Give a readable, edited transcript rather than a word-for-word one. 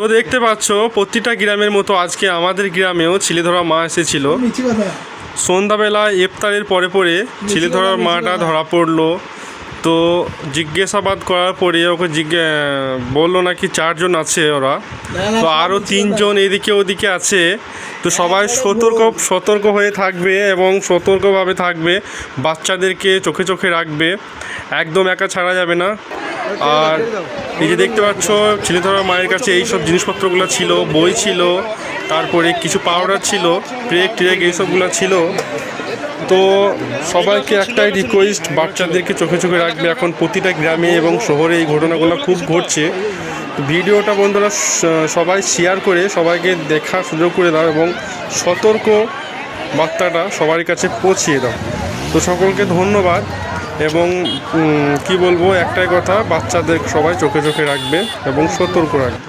তো দেখতে পাচ্ছ প্রতিটা গ্রামের মতো আজকে আমাদের গ্রামেও ছেলে ধরা মা এসেছিল। সন্ধ্যাবেলা ইফতারের পরে পরে ছেলে ধরার মাটা ধরা পড়লো। তো জিজ্ঞাসাবাদ করার পরে ওকে বললো নাকি 4 জন আছে ওরা, তো আরও 3 জন এদিকে ওদিকে আছে। তো সবাই সতর্ক হয়ে থাকবে এবং সতর্কভাবে থাকবে, বাচ্চাদেরকে চোখে চোখে রাখবে, একদম একা ছাড়া যাবে না। আর এই যে দেখতে পাচ্ছ ছেলে ধরার মায়ের কাছে এই সব জিনিসপত্রগুলো ছিল, বই ছিল, তারপরে কিছু পাউডার ছিল, ট্রেক এইসবগুলো ছিল। তো সবাইকে একটাই রিকোয়েস্ট, বাচ্চাদেরকে চোখে চোখে রাখবে। এখন প্রতিটা গ্রামে এবং শহরে এই ঘটনাগুলো খুব ঘটছে। ভিডিওটা বন্ধুরা সবাই শেয়ার করে সবাইকে দেখার সুযোগ করে দাও এবং সতর্ক বার্তাটা সবার কাছে পৌঁছিয়ে দাও। তো সকলকে ধন্যবাদ এবং কি বলবো, একটাই কথা, বাচ্চাদের সবাই চোখে চোখে রাখবে এবং সতর্ক রাখবে।